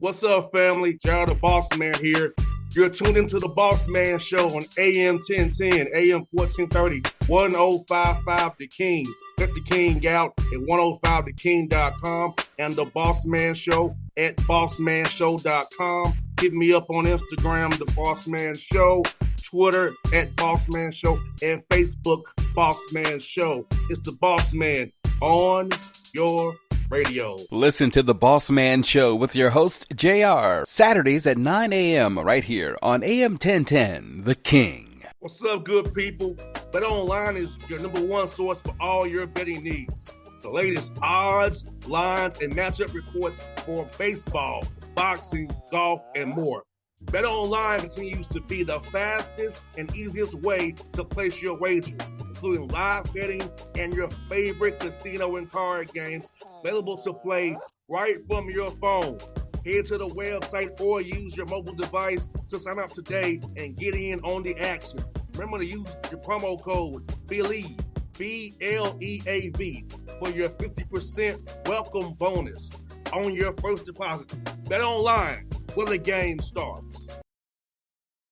What's up, family? Gerald the Bossman here. You're tuned into the Bossman Show on AM 1010, AM 1430, 1055 The King. Let the King out at 105theking.com and the Bossman Show at bossmanshow.com. Hit me up on Instagram, The Bossman Show, Twitter at Bossman Show, and Facebook, Bossman Show. It's the Bossman on your radio. Listen to the Bossman Show with your host, JR, Saturdays at 9 a.m. right here on AM 1010, The King. What's up, good people? BetOnline is your number one source for all your betting needs. The latest odds, lines, and matchup reports for baseball, boxing, golf, and more. BetOnline continues to be the fastest and easiest way to place your wagers, including live betting and your favorite casino and card games available to play right from your phone. Head to the website or use your mobile device to sign up today and get in on the action. Remember to use your promo code BELIEVE, BLEAV, for your 50% welcome bonus on your first deposit. BetOnline, where the game starts.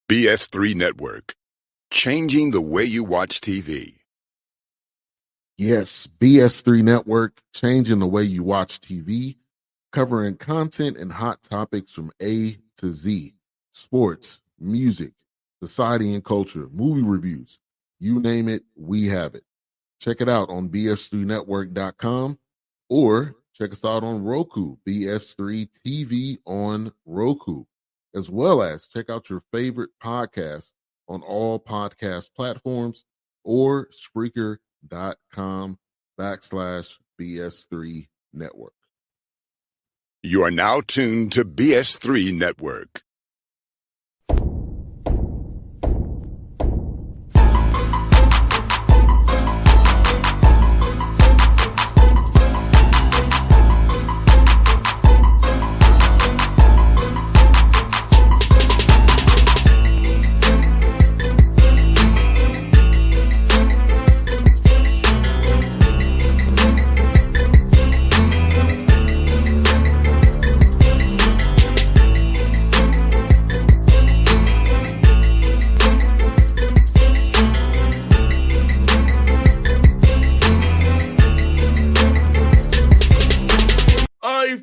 BS3 Network, changing the way you watch TV. Yes, BS3 Network, changing the way you watch TV, covering content and hot topics from A to Z, sports, music, society and culture, movie reviews, you name it, we have it. Check it out on bs3network.com or check us out on Roku, BS3 TV on Roku, as well as check out your favorite podcast on all podcast platforms or Spreaker.com/BS3 Network. You are now tuned to BS3 Network.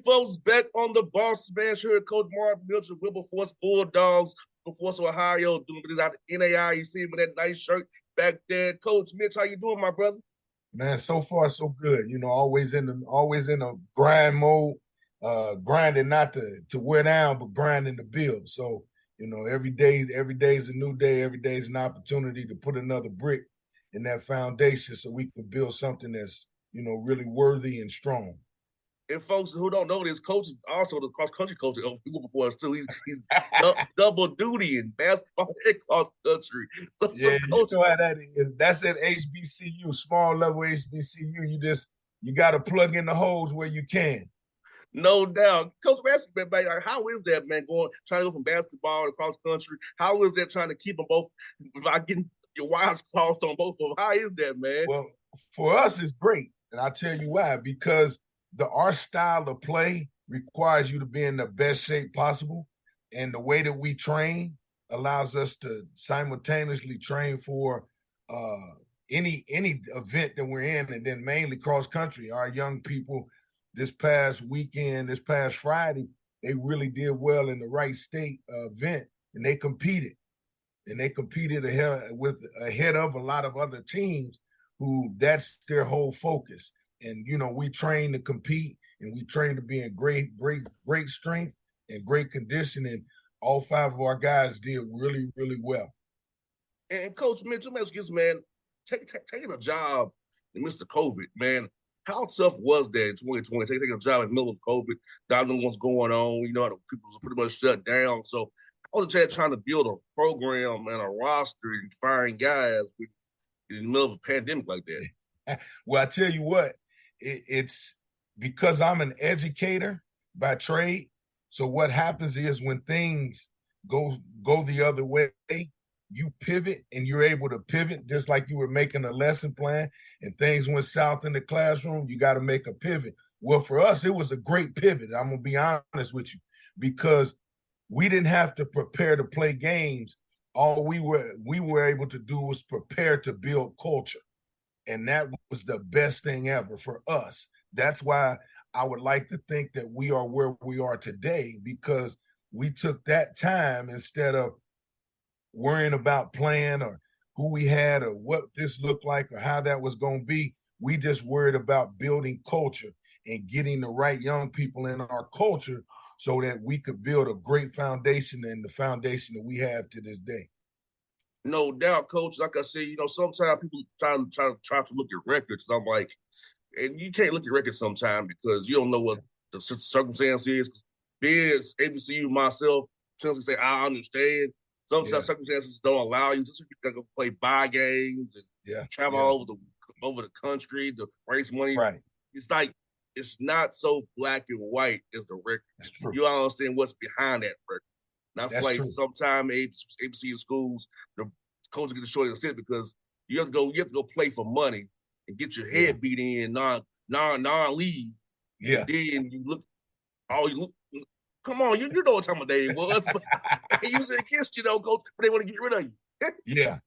Folks, back on the Bossman Show here, Coach Mark Mitchell, Wilberforce Bulldogs, Wilberforce, Ohio, doing this out the NAI. You see him in that nice shirt back there. Coach Mitch, how you doing, my brother? Man, so far so good. You know, always in a grind mode, grinding not to wear down, but grinding to build. So, you know, every day is a new day. Every day is an opportunity to put another brick in that foundation so we can build something that's, you know, really worthy and strong. And folks who don't know this, Coach is also the cross-country coach of Wilberforce, too. He's double duty in basketball and cross-country. So Coach, you know how that is. That's at HBCU, small level HBCU. You got to plug in the holes where you can. No doubt. Coach, man, how is that, man, trying to go from basketball to cross-country? How is that trying to keep them both, without getting your wires crossed on both of them? How is that, man? Well, for us, it's great. And I'll tell you why. Because our style of play requires you to be in the best shape possible. And the way that we train allows us to simultaneously train for any event that we're in, and then mainly cross country. Our young people this past Friday, they really did well in the Wright State event, and they competed. And they competed ahead of a lot of other teams who that's their whole focus. And, you know, we train to compete, and we train to be in great strength and great condition. And all five of our guys did really, really well. And Coach Mitch, let me ask you this, man, taking a job in Mr. COVID, man, how tough was that in 2020? Taking a job in the middle of COVID, not knowing what's going on, you know, people were pretty much shut down. So I was trying to build a program and a roster and find guys in the middle of a pandemic like that. Well, I tell you what, it's because I'm an educator by trade. So what happens is when things go the other way, you pivot, and you're able to pivot just like you were making a lesson plan and things went south in the classroom. You got to make a pivot. Well, for us, it was a great pivot. I'm going to be honest with you, because we didn't have to prepare to play games. All we were able to do was prepare to build culture. And that was the best thing ever for us. That's why I would like to think that we are where we are today, because we took that time instead of worrying about playing or who we had or what this looked like or how that was going to be. We just worried about building culture and getting the right young people in our culture so that we could build a great foundation, and the foundation that we have to this day. No doubt, coach. Like I said, sometimes people try to look at records, and I'm like, and you can't look at records sometimes because you don't know what the circumstance is. Being ABCU myself, sometimes say I understand. Sometimes circumstances don't allow you. Just you can go play buy games and travel all over the country to raise money. Right. It's like it's not so black and white as the record. That's true. You understand what's behind that record. And I feel like true. sometimes ABCU schools, the coaches get the short end of the stick because you have to go play for money and get your head beat in non-league. Yeah. And then you look, come on, you know what time of day it was. But they use it against you, coach, but they want to get rid of you.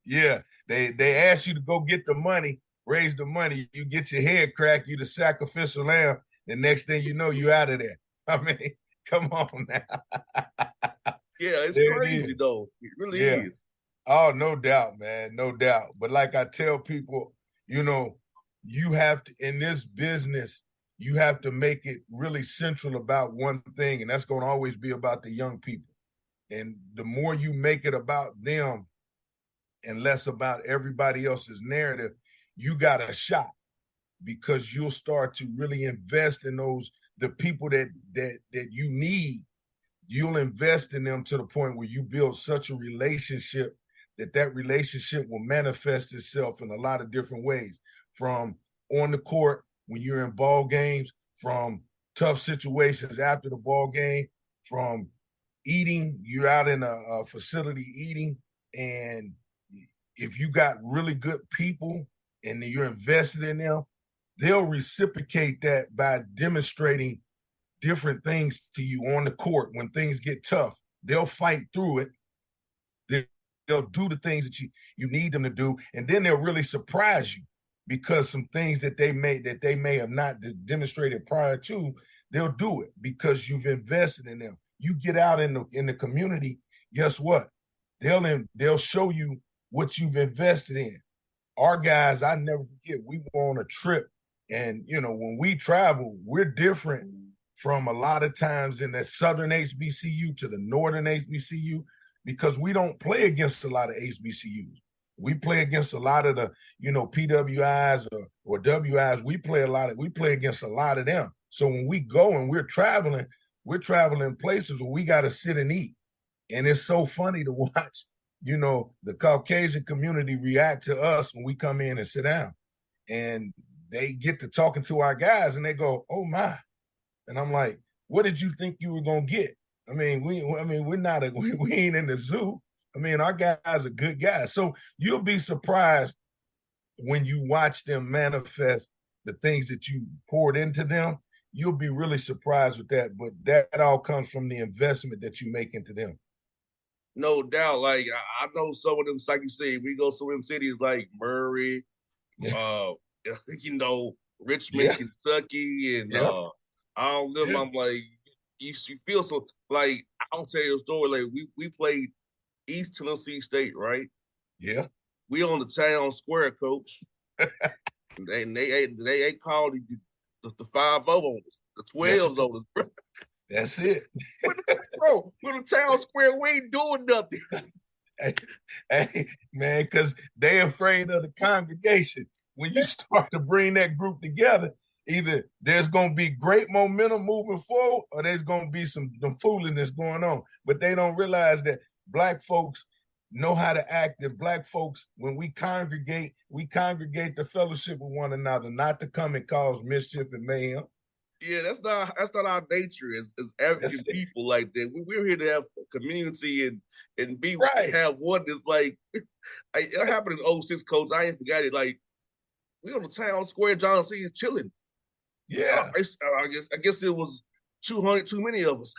Yeah. They ask you to go get the money, raise the money. You get your head cracked, you the sacrificial lamb. The next thing you know, you out of there. I mean, come on now. Yeah, it's crazy, though. It really is. Oh, no doubt, man. No doubt. But like I tell people, you have to, in this business, you have to make it really central about one thing, and that's going to always be about the young people. And the more you make it about them and less about everybody else's narrative, you got a shot, because you'll start to really invest in the people that you need. You'll invest in them to the point where you build such a relationship that relationship will manifest itself in a lot of different ways, from on the court when you're in ball games, from tough situations after the ball game, from eating, you're out in a facility eating, and if you got really good people and you're invested in them, they'll reciprocate that by demonstrating different things to you on the court. When things get tough, they'll fight through it. They'll do the things that you need them to do, and then they'll really surprise you, because some things that they may have not demonstrated prior to, they'll do it because you've invested in them. You get out in the community, guess what? They'll show you what you've invested in. Our guys, I never forget, we were on a trip, and when we travel, we're different from a lot of times in the southern HBCU to the northern HBCU, because we don't play against a lot of HBCUs. We play against a lot of the, PWIs or WIs. We play against a lot of them. So when we go and we're traveling places where we got to sit and eat. And it's so funny to watch, the Caucasian community react to us when we come in and sit down. And they get to talking to our guys and they go, "Oh my." And I'm like, "What did you think you were going to get?" I mean, we ain't in the zoo. I mean, our guys are good guys. So you'll be surprised when you watch them manifest the things that you poured into them. You'll be really surprised with that. But that all comes from the investment that you make into them. No doubt. Like, I know some of them, like you said, we go to some of them cities like Murray, Richmond, Kentucky, and all of them. I'm like, you feel so, like, I'll tell you a story. Like, we played East Tennessee State, right? Yeah. We on the town square, coach. they called the 5-0 on us, the 12s on us, bro. That's it. Bro, we're the town square. We ain't doing nothing. Hey, man, because they're afraid of the congregation. When you start to bring that group together, either there's going to be great momentum moving forward, or there's going to be some foolishness going on. But they don't realize that Black folks know how to act, and Black folks, when we congregate the fellowship with one another, not to come and cause mischief and mayhem. Yeah, that's not our nature as African people like that. We're here to have a community and be right. Have one that's like it happened in 06, coach. I ain't forgot it. Like, we on the town square, John C. is chilling. Yeah. I guess it was 200 too many of us.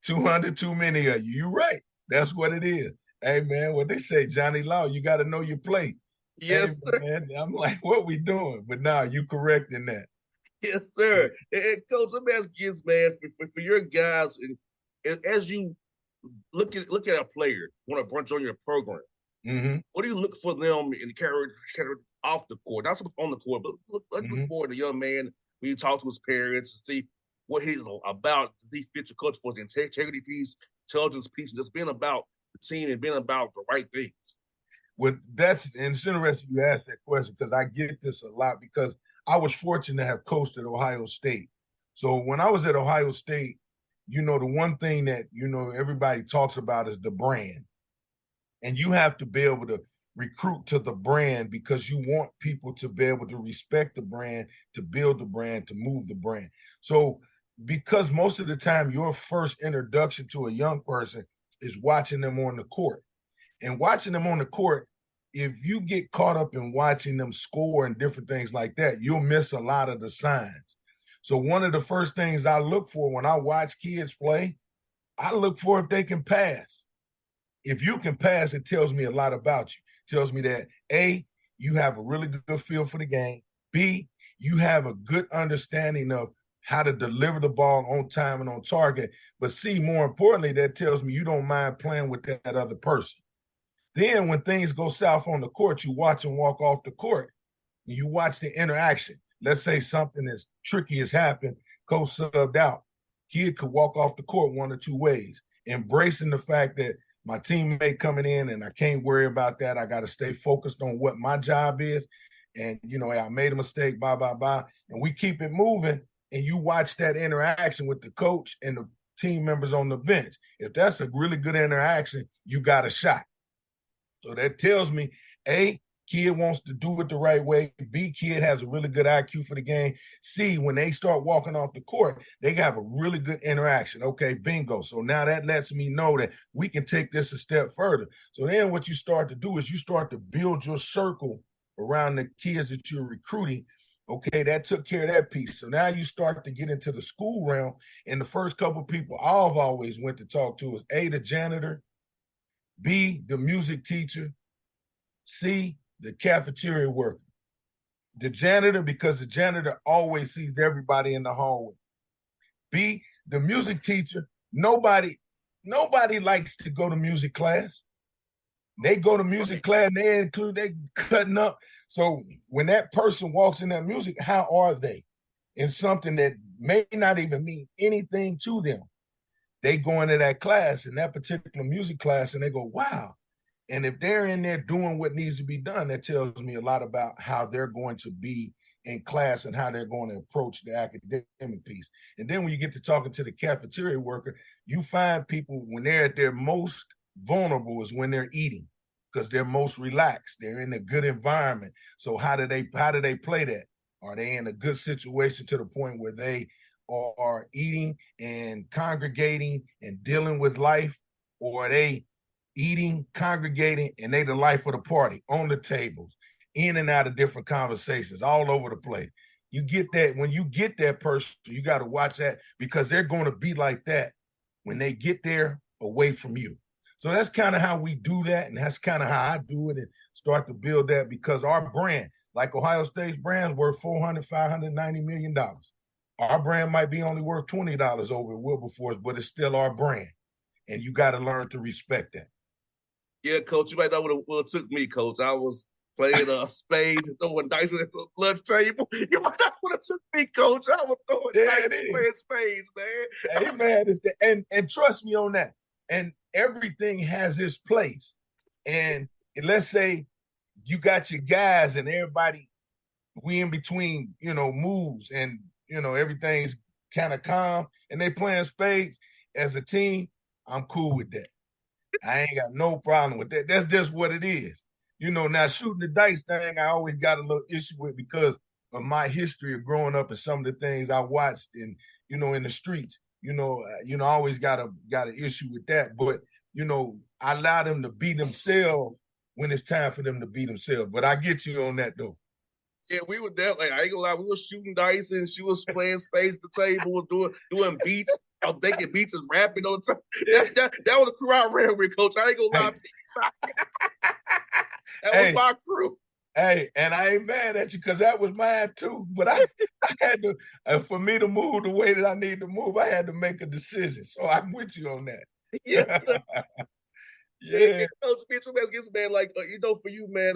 200 too many of you. You're right. That's what it is. Hey, man, what they say, Johnny Law, you got to know your plate. Hey, Yes, sir. man, I'm like, what we doing? But now you correct in that. Yes, sir. And Coach, let me ask you this, man, for your guys, and as you look at a player want to brunch on your program, what do you look for them in the character off the court, not so much on the court, but look for the young man when you talk to his parents to see what he's about, to be fit your coach for the integrity piece, intelligence piece, and just being about the team and being about the right things. Well, and it's interesting you asked that question because I get this a lot because I was fortunate to have coached at Ohio State. So when I was at Ohio State, the one thing that, everybody talks about is the brand. And you have to be able to recruit to the brand because you want people to be able to respect the brand, to build the brand, to move the brand. So because most of the time your first introduction to a young person is watching them on the court. And watching them on the court, if you get caught up in watching them score and different things like that, you'll miss a lot of the signs. So one of the first things I look for when I watch kids play, I look for if they can pass. If you can pass, it tells me a lot about you. It tells me that, A, you have a really good feel for the game. B, you have a good understanding of how to deliver the ball on time and on target. But C, more importantly, that tells me you don't mind playing with that other person. Then when things go south on the court, you watch them walk off the court. And you watch the interaction. Let's say something as tricky has happened, coach subbed out. Kid could walk off the court one or two ways, embracing the fact that my teammate coming in and I can't worry about that. I got to stay focused on what my job is. And, I made a mistake, blah, blah, blah. And we keep it moving. And you watch that interaction with the coach and the team members on the bench. If that's a really good interaction, you got a shot. So that tells me, A, kid wants to do it the right way. B, kid has a really good IQ for the game. C, when they start walking off the court, they have a really good interaction. Okay, bingo. So now that lets me know that we can take this a step further. So then what you start to do is you start to build your circle around the kids that you're recruiting. Okay, that took care of that piece. So now you start to get into the school realm. And the first couple of people I've always went to talk to is A, the janitor, B, the music teacher, C, the cafeteria worker. The janitor, because the janitor always sees everybody in the hallway. B, the music teacher, nobody likes to go to music class. They go to music class and they cutting up. So when that person walks in that music, how are they? In something that may not even mean anything to them. They go into that class, in that particular music class, and they go, wow. And if they're in there doing what needs to be done, that tells me a lot about how they're going to be in class and how they're going to approach the academic piece. And then when you get to talking to the cafeteria worker, you find people when they're at their most vulnerable is when they're eating because they're most relaxed. They're in a good environment. So how do they play that? Are they in a good situation to the point where they are eating and congregating and dealing with life, or are they eating, congregating, and they the life of the party on the tables, in and out of different conversations, all over the place? You get that when you get that person, you got to watch that because they're going to be like that when they get there away from you. So that's kind of how we do that, and that's kind of how I do it and start to build that because our brand, like Ohio State's brand's worth $590 million. Our brand might be only worth $20 over at Wilberforce, but it's still our brand. And you got to learn to respect that. Yeah, Coach, you might not would have took me, Coach. I was playing spades and throwing dice at the lunch table. You might not would have took me, Coach. I was throwing dice and playing spades, man. Hey, man, and trust me on that. And everything has its place. And let's say you got your guys and everybody, we in between, moves and, everything's kind of calm and they playing spades as a team, I'm cool with that. I ain't got no problem with that. That's just what it is. Now shooting the dice thing, I always got a little issue with because of my history of growing up and some of the things I watched in the streets. I always got an issue with that. But, I allow them to be themselves when it's time for them to be themselves. But I get you on that, though. Yeah, we were there. Like, I ain't gonna lie, we were shooting dice and she was playing space at the table, doing beats. I was making beats and rapping on the time. That was the crew I ran with, Coach. I ain't gonna lie to you. That was my crew. Hey, and I ain't mad at you because that was mine too. But I had to, for me to move the way that I need to move, I had to make a decision. So I'm with you on that. Yeah. Yeah. Coach Mitch, man, like, for you, man,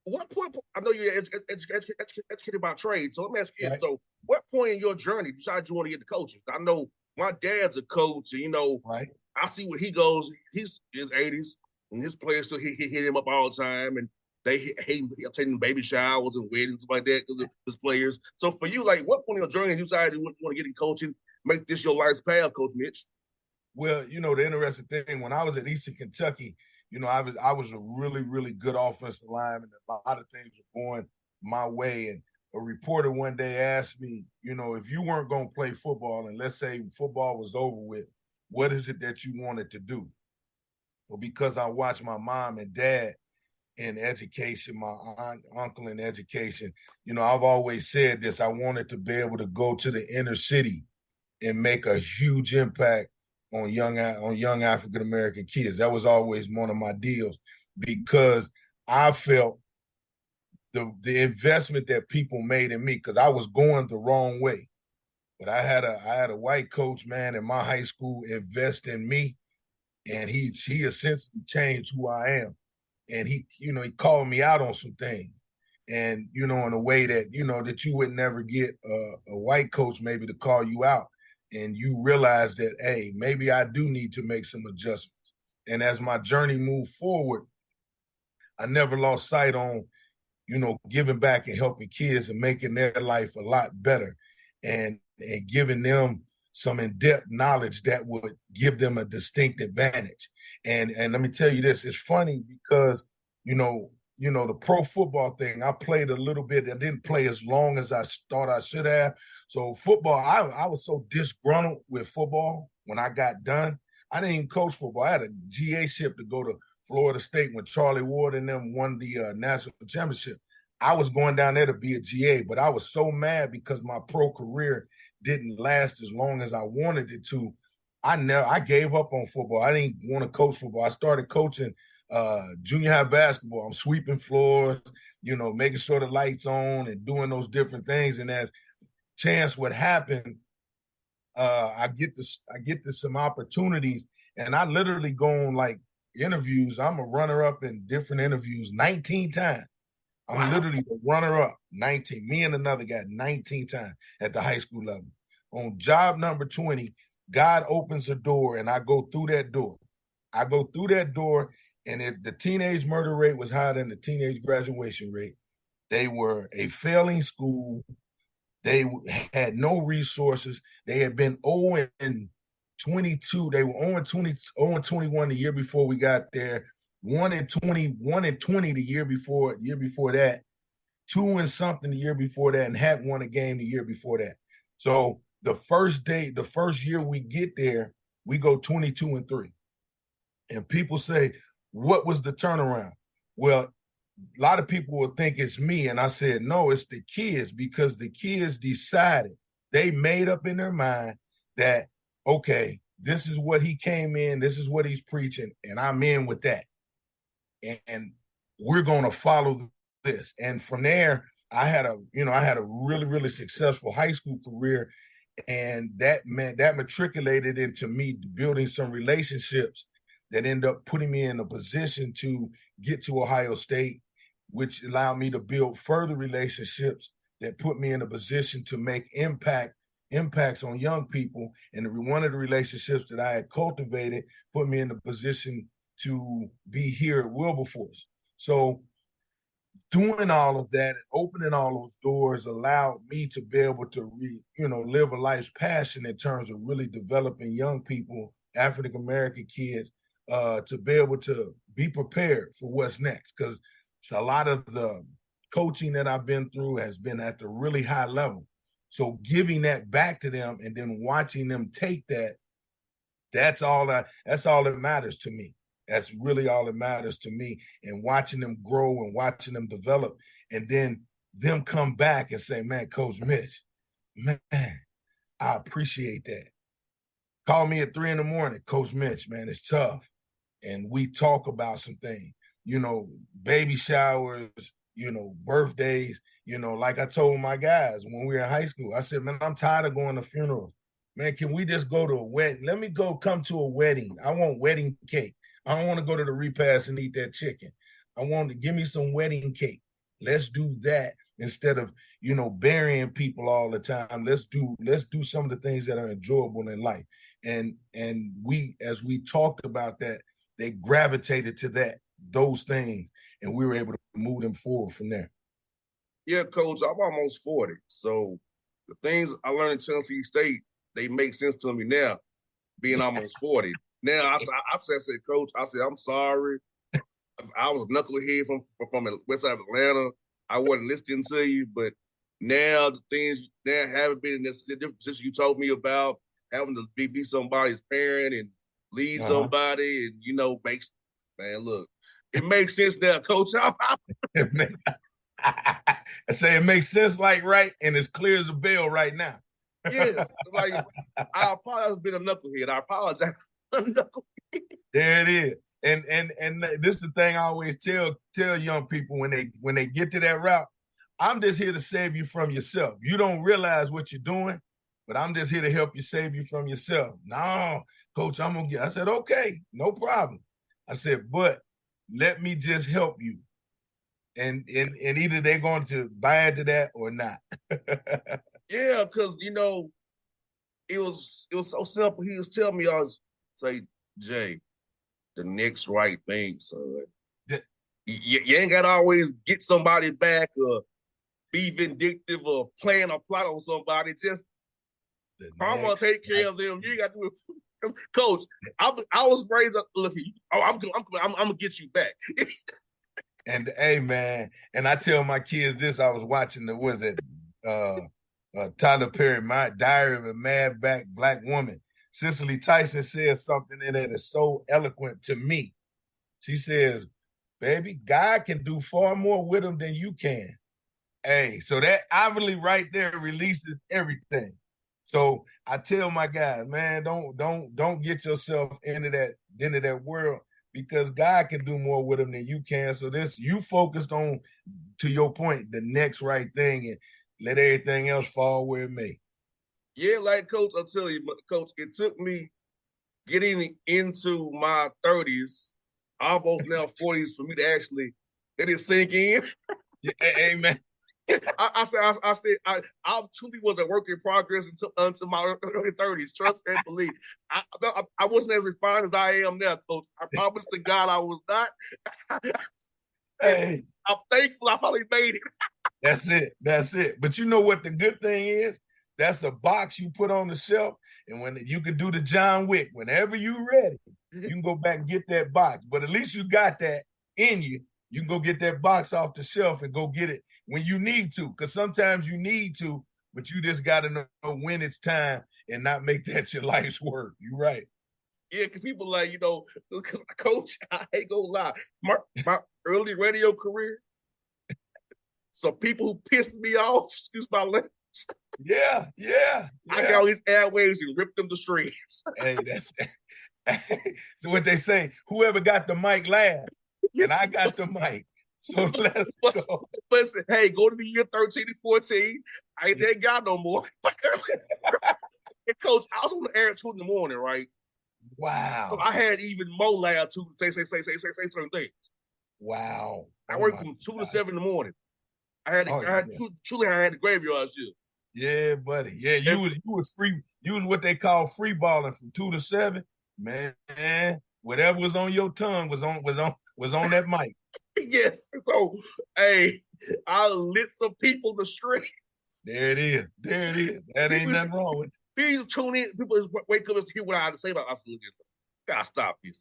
what point, I know you're educated by trade, so let me ask you, so what point in your journey decided you want to get to coaching? I know my dad's a coach, and, I see where he goes. He's in his 80s, and his players still hit him up all the time, and they hate taking baby showers and weddings, stuff like that, because of his players. So for you, like, what point in your journey you decided you want to get in coaching, make this your life's path, Coach Mitch? Well, the interesting thing, when I was at Eastern Kentucky, I was a really, really good offensive lineman. A lot of things were going my way. And a reporter one day asked me, if you weren't going to play football, and let's say football was over with, what is it that you wanted to do? Well, because I watched my mom and dad in education, my uncle in education, I've always said this. I wanted to be able to go to the inner city and make a huge impact on young African American kids. That was always one of my deals because I felt the investment that people made in me, because I was going the wrong way. But I had a white coach, man, in my high school invest in me, and he essentially changed who I am. And he called me out on some things. And, in a way that, that you would never get a white coach maybe to call you out. And you realize that, hey, maybe I do need to make some adjustments. And as my journey moved forward, I never lost sight on, giving back and helping kids and making their life a lot better and giving them some in-depth knowledge that would give them a distinct advantage. And let me tell you this, it's funny because, the pro football thing, I played a little bit. I didn't play as long as I thought I should have. So football, I was so disgruntled with football when I got done. I didn't even coach football. I had a GA ship to go to Florida State when Charlie Ward and them won the national championship. I was going down there to be a GA, but I was so mad because my pro career didn't last as long as I wanted it to. I gave up on football. I didn't want to coach football. I started coaching junior high basketball. I'm sweeping floors, making sure the lights on and doing those different things. And as chance would happen, I get to some opportunities, and I literally go on like interviews. I'm a runner-up in different interviews 19 times. I'm literally the runner-up 19. Me and another guy 19 times at the high school level. On job number 20, God opens a door, and I go through that door. And if the teenage murder rate was higher than the teenage graduation rate, they were a failing school. They had no resources. They had been 0-22. They were 0-21 the year before we got there. 1-20 the year before that. 2-something the year before that, and hadn't won a game the year before that. So the first year we get there, we go 22-3. And people say, what was the turnaround? Well, a lot of people will think it's me. And I said, no, it's the kids, because the kids decided, they made up in their mind that, okay, this is what he came in, this is what he's preaching, and I'm in with that. And we're going to follow this. And from there, I had a really, really successful high school career. And that matriculated into me building some relationships that end up putting me in a position to get to Ohio State, which allowed me to build further relationships that put me in a position to make impacts on young people. And one of the relationships that I had cultivated put me in a position to be here at Wilberforce. So doing all of that and opening all those doors allowed me to be able to live a life's passion in terms of really developing young people, African American kids, to be able to be prepared for what's next. Because a lot of the coaching that I've been through has been at the really high level. So giving that back to them and then watching them take that, that's all that matters to me. That's really all that matters to me, and watching them grow and watching them develop. And then them come back and say, man, Coach Mitch, man, I appreciate that. Call me at 3 a.m, Coach Mitch, man, it's tough. And we talk about some things, baby showers, birthdays, like I told my guys when we were in high school, I said, man, I'm tired of going to funerals. Man, can we just go to a wedding? Let me come to a wedding. I want wedding cake. I don't want to go to the repast and eat that chicken. I want to give me some wedding cake. Let's do that instead of, burying people all the time. Let's do some of the things that are enjoyable in life. And we, as we talked about that, they gravitated to those things, and we were able to move them forward from there. Yeah, Coach, I'm almost 40. So the things I learned in Tennessee State, they make sense to me now, being almost 40. Now, I said, Coach, I said, I'm sorry. I was a knucklehead from the west side of Atlanta. I wasn't listening to you, but now the things that haven't been in this different position you told me about, having to be somebody's parent and lead somebody, and makes, man, look, it makes sense now, Coach. I say it makes sense, right, and as clear as a bell right now. Yes, I apologize for being a knucklehead. I apologize. There it is. And this is the thing I always tell young people when they get to that route. I'm just here to save you from yourself. You don't realize what you're doing, but I'm just here to help you save you from yourself. No, Coach, I'm gonna get. I said, okay, no problem. I said, but let me just help you. And either they're going to buy into that or not. Yeah, because it was so simple. He was telling me, I was say, Jay, the next right thing, son. You ain't gotta always get somebody back or be vindictive or plan a plot on somebody. Just I'm gonna take care of them. You ain't got to do it. Coach, I was raised up. Look, I'm gonna get you back. And hey, man, and I tell my kids this. I was watching Tyler Perry, My Diary of a Mad Black Woman. Cicely Tyson said something in there that's so eloquent to me. She says, baby, God can do far more with them than you can. Hey, so that obviously right there releases everything. So I tell my guys, man, don't get yourself into that world, because God can do more with them than you can. So you focused on, to your point, the next right thing, and let everything else fall where it may. Yeah, like Coach, I'll tell you, Coach, it took me getting into my 30s, almost now 40s, for me to actually let it sink in. Yeah, amen. I said, I truly was a work in progress until my early 30s. Trust and believe. I wasn't as refined as I am now, Coach. I promise to God I was not. Hey, I'm thankful I finally made it. That's it. But you know what the good thing is? That's a box you put on the shelf, and when you can do the John Wick, whenever you're ready, you can go back and get that box. But at least you got that in you. You can go get that box off the shelf and go get it when you need to, because sometimes you need to, but you just got to know when it's time and not make that your life's work. You're right. Yeah, because people Coach, I ain't gonna lie. My early radio career, some people who pissed me off, excuse my language. Yeah. I got all these airwaves and ripped them to shreds. Hey, that's so what they say, whoever got the mic last, and I got the mic. So let's go. Listen, hey, go to the year 13 and 14. I ain't that guy no more. And Coach, I was on the air at 2 in the morning, right? Wow. So I had even more loud to say certain things. Wow. I worked from 2 to 7 in the morning. I had the graveyard shift. Yeah, buddy. Yeah, you was free. You was what they call free balling from 2 to 7. Man, whatever was on your tongue was on that mic. Yes. So, hey, I lit some people to street. There it is. That ain't nothing wrong with it. People tune in. People just wake up and hear what I have to say about us. Gotta stop this.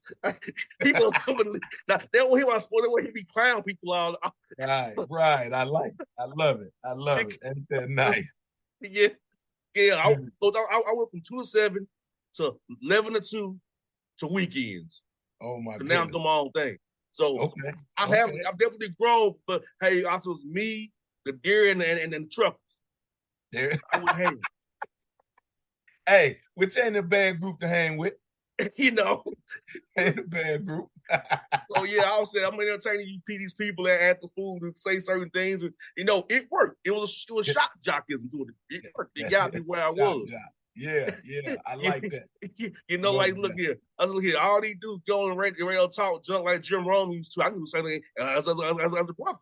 People coming. Now, they don't hear my sport. They want to hear me clown people all. Right. I like it. I love it. Ain't that nice? Yeah. I went from 2 to 7 to 11 to 2 to weekends. Oh my god. Now I'm doing my own thing. So okay. I've definitely grown, but hey, also it's me the deer and the truckers. There. I would hang. Hey, which ain't a bad group to hang with. You know. Ain't a bad group. So yeah, I was saying I'm entertaining these people at the food and say certain things. And, you know, it worked. It was shock jockism to it. It worked. It got me where I was. Yeah, I like that. You know, like look here. All these dudes go on radio talk junk like Jim Rome used to. I can do the same thing as a brother.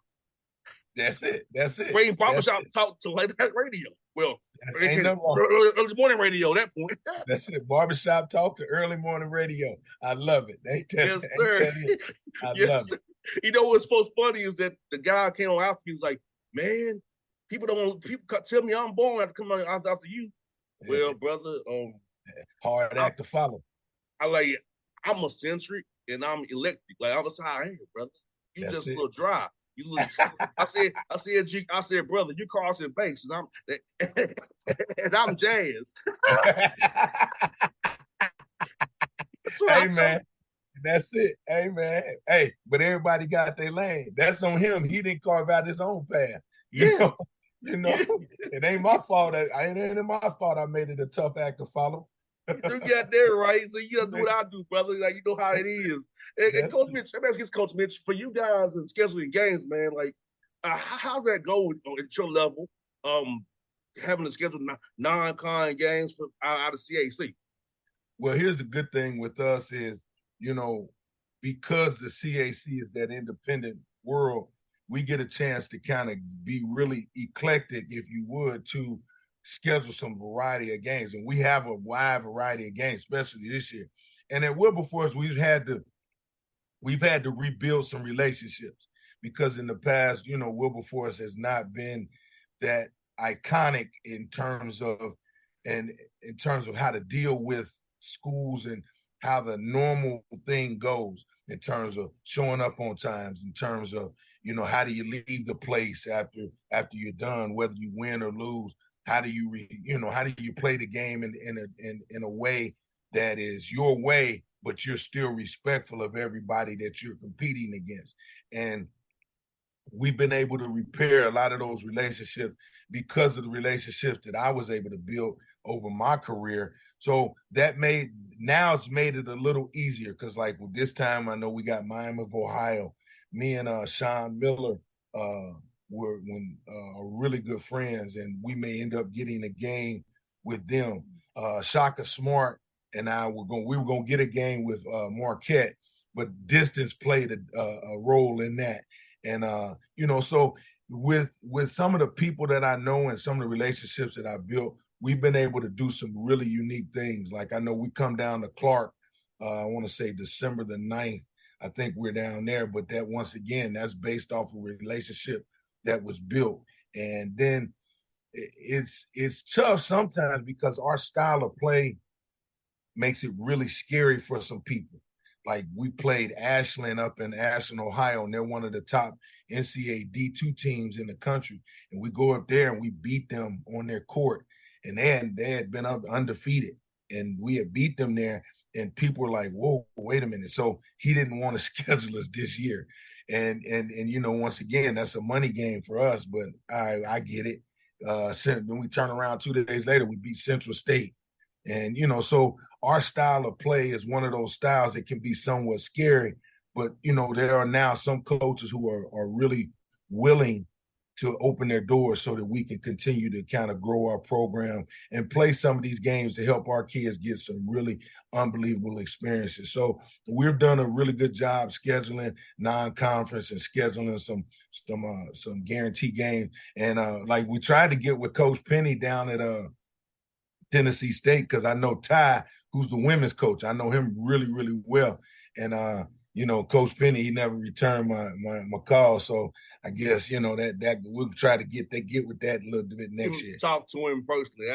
That's it. Bring barbershop talk to like that radio. Well, early morning radio at that point. That's it. Barbershop talk to early morning radio. I love it. Yes, sir. I love it. You know what's so funny is that the guy came on after me. He was like, man, people tell me I'm born after coming after you. Well, brother, hard act to follow. I'm eccentric and I'm electric. Like I was how I am, brother. You just a little dry. You look. I said, brother, you Carson Banks, and I'm Jazz. Hey man, that's it. Hey man, hey, but everybody got their lane. That's on him. He didn't carve out his own path. You know, it ain't my fault. It ain't my fault. I made it a tough act to follow. You got there right, so you gotta do what I do, brother. Like you know how it is. And Coach Mitch, I'm asking Coach Mitch for you guys and scheduling games, man. Like, how's that go at your level? Having to schedule non-con games out of CAC. Well, here's the good thing with us is, you know, because the CAC is that independent world, we get a chance to kind of be really eclectic, if you would, to schedule some variety of games. And we have a wide variety of games, especially this year. And at Wilberforce, we've had to rebuild some relationships because in the past, you know, Wilberforce has not been that iconic in terms of how to deal with schools and how the normal thing goes in terms of showing up on times, in terms of, you know, how do you leave the place after you're done, whether you win or lose. How do you play the game in a way that is your way, but you're still respectful of everybody that you're competing against? And we've been able to repair a lot of those relationships because of the relationships that I was able to build over my career. So it's made it a little easier because like with this time, I know we got Miami of Ohio. Me and Sean Miller were really good friends, and we may end up getting a game with them. Shaka Smart and I we were gonna get a game with Marquette, but distance played a role in that. And you know, so with some of the people that I know and some of the relationships that I built, we've been able to do some really unique things. Like I know we come down to Clark, I want to say December the 9th. I think we're down there, but that once again, that's based off a relationship that was built. And then it's tough sometimes because our style of play makes it really scary for some people. Like we played Ashland up in Ashland, Ohio, and they're one of the top NCAA D2 teams in the country. And we go up there and we beat them on their court. And they had been undefeated. And we had beat them there. And people were like, whoa, wait a minute. So he didn't want to schedule us this year. And you know, once again, that's a money game for us, but I get it. Then we turn around 2 days later, we beat Central State. And, you know, so our style of play is one of those styles that can be somewhat scary. But, you know, there are now some coaches who are really willing to open their doors so that we can continue to kind of grow our program and play some of these games to help our kids get some really unbelievable experiences. So we've done a really good job scheduling non-conference and scheduling some guarantee games. And like we tried to get with Coach Penny down at Tennessee State, because I know Ty, who's the women's coach, I know him really, really well. And you know, Coach Penny, he never returned my call. So I guess, you know, that we'll try to get with that a little bit next year. Talk to him personally.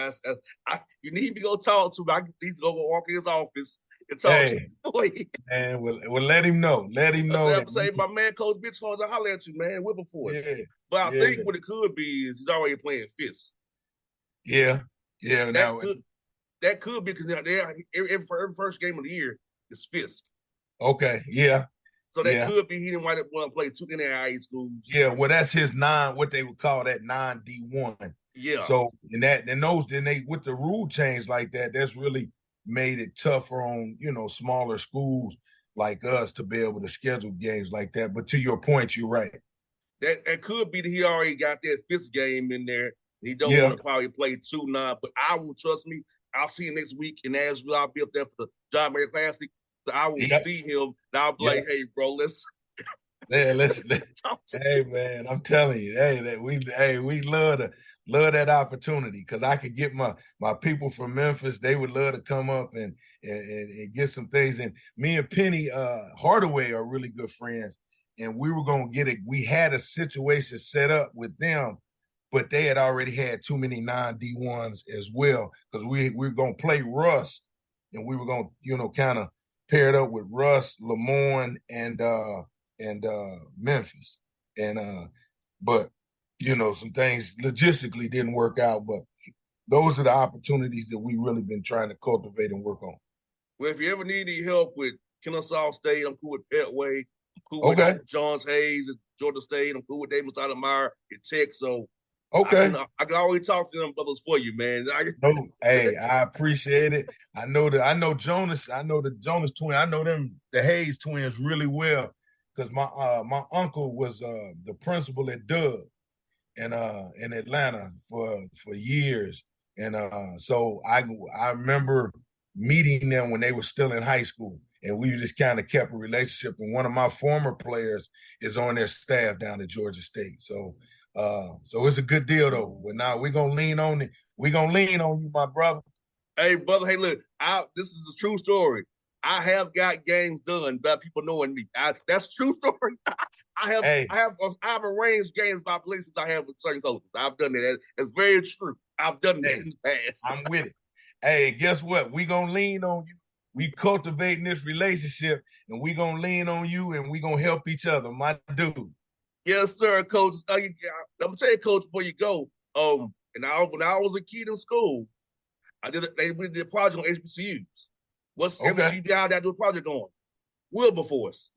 You need me to go talk to him. I can go walk in his office and talk to him. Man, we'll let him know. Let him know. I'm saying my man, Coach Bitch, wants to holler at you, man. Wilberforce. Yeah. But I think what it could be is he's already playing fist. Yeah. That could be because every first game of the year is fist. Okay. Yeah. So that could be he didn't want to play 2 NAIA schools. Yeah, well, that's his what they would call that non-D1. Yeah. So then they with the rule change like that, that's really made it tougher on smaller schools like us to be able to schedule games like that. But to your point, you're right. That could be that he already got that 5th game in there. He don't want to probably play 2-9, but I will trust me. I'll see you next week in Nashville. I'll be up there for the John Mayer Classic. So I will see him. And I'll be like, hey, bro, let's hey man, I'm telling you, we love that opportunity because I could get my people from Memphis. They would love to come up and get some things. And me and Penny Hardaway are really good friends, and we were gonna get it. We had a situation set up with them, but they had already had too many non-D1s as well because we were gonna play Russ, and we were gonna kind of pair it up with Russ, Lemoyne, and Memphis. And but some things logistically didn't work out, but those are the opportunities that we really been trying to cultivate and work on. Well, if you ever need any help with Kennesaw State, I'm cool with Petway. I'm cool with Johns Hayes at Georgia State. I'm cool with David Stoudemire at Tech. So I can always talk to them brothers for you, man. Hey, I appreciate it. I know the Jonas twin. I know them, the Hayes twins, really well because my uncle was the principal at Dub in Atlanta for years, and so I remember meeting them when they were still in high school, and we just kind of kept a relationship. And one of my former players is on their staff down at Georgia State, so it's a good deal though. But now we're gonna lean on it. We're gonna lean on you, my brother. Hey, brother. Hey, look, this is a true story. I have got games done by people knowing me. That's a true story. I have arranged games by places I have with certain coaches. I've done that. It's very true. I've done that in the past. I'm with it. Hey, guess what? We gonna lean on you. We cultivating this relationship, and we gonna lean on you, and we gonna help each other, my dude. Yes, sir, Coach. I'm gonna tell you, Coach, before you go. When I was a kid in school, we did a project on HBCUs. What's HBCU down there do a project on? Wilberforce.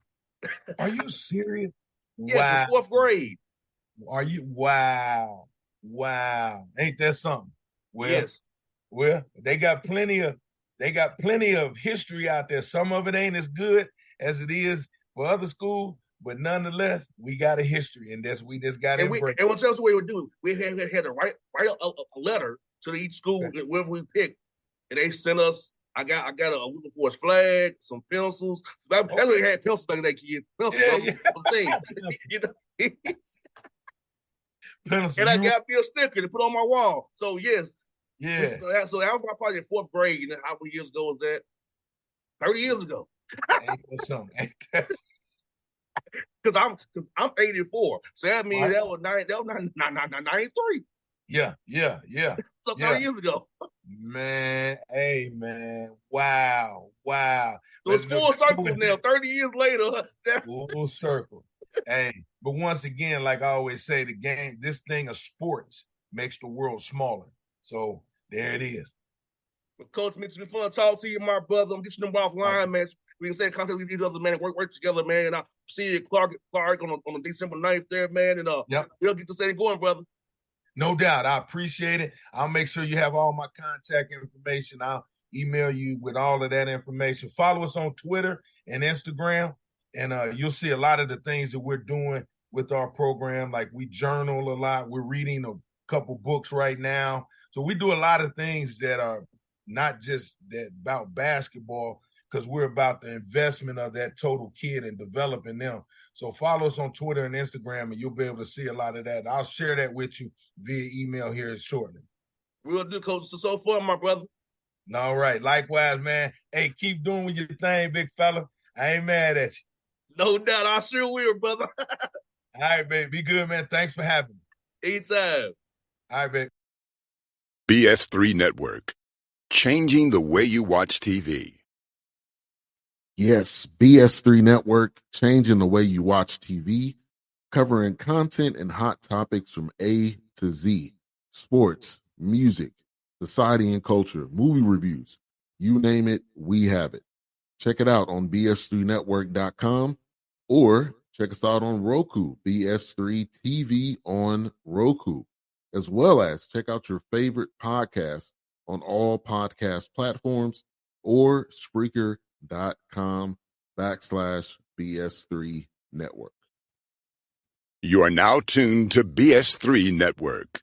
Are you serious? Yes, wow. 4th grade. Are you? Wow. Ain't that something? Well, yes. Well, they got plenty of history out there. Some of it ain't as good as it is for other schools. But nonetheless, we got a history, and we just got to embrace. And what else we would do? We had to write a letter to each school wherever we picked, and they sent us. I got a Wilberforce flag, some pencils. So that's what we had pencils like that, kids. Pencils, and I got me a sticker to put on my wall. So yes, So that was probably in 4th grade. You know how many years ago was that? 30 years ago. Ain't that something? Because I'm 84, so that means that was 93. Yeah. So 30 years ago. Man, hey man, wow. So it's full circle now. 30 years later, full circle. Hey, but once again, like I always say, this thing of sports makes the world smaller. So there it is. But Coach Mitch, it's been fun to talk to you, my brother. I'm getting them offline, man. We can stay in contact with each other, man, and work together, man. And I'll see you at Clark on December 9th there, man. And we'll get this thing going, brother. No doubt. I appreciate it. I'll make sure you have all my contact information. I'll email you with all of that information. Follow us on Twitter and Instagram, and you'll see a lot of the things that we're doing with our program. Like we journal a lot. We're reading a couple books right now. So we do a lot of things that are not just about basketball, because we're about the investment of that total kid and developing them. So follow us on Twitter and Instagram, and you'll be able to see a lot of that. I'll share that with you via email here shortly. We'll do, Coach. It's so fun, my brother. All right. Likewise, man. Hey, keep doing your thing, big fella. I ain't mad at you. No doubt. I sure will, brother. All right, baby. Be good, man. Thanks for having me. Anytime. All right, baby. BS3 Network. Changing the way you watch TV. Yes, BS3 Network, changing the way you watch TV, covering content and hot topics from A to Z, sports, music, society and culture, movie reviews, you name it, we have it. Check it out on bs3network.com Or check us out on Roku, BS3 TV on Roku, as well as check out your favorite podcast on all podcast platforms or Spreaker.com/BS3 Network. You are now tuned to BS3 Network.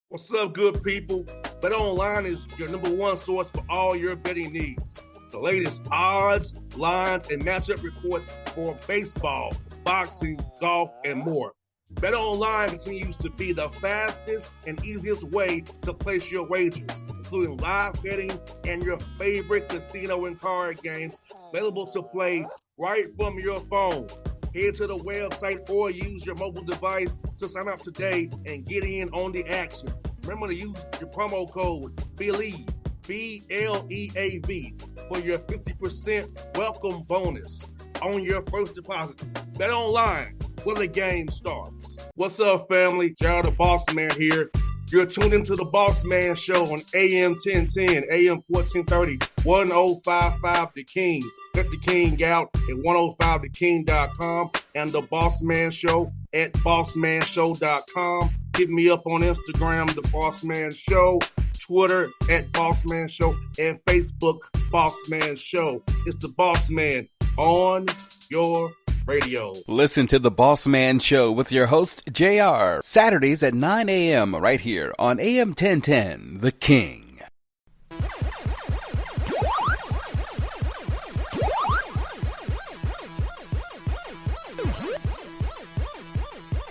What's up, good people? Bet Online is your number one source for all your betting needs. The latest odds, lines, and matchup reports for baseball, boxing, golf, and more. Bet Online continues to be the fastest and easiest way to place your wagers, including live betting and your favorite casino and card games available to play right from your phone. Head to the website or use your mobile device to sign up today and get in on the action. Remember to use your promo code BELIEVE, BLEAV, for your 50% welcome bonus on your first deposit. Bet Online, where the game starts. What's up, family? Jared the Bossman here. You're tuned into the Bossman Show on AM 1010, AM 1430, 1055 The King. Check The King out at 105theking.com and the Bossman Show at bossmanshow.com. Hit me up on Instagram, The Bossman Show, Twitter at Bossman Show, and Facebook, Bossman Show. It's the Bossman on your radio. Listen to The Bossman Show with your host, JR, Saturdays at 9 a.m. right here on AM 1010, The King.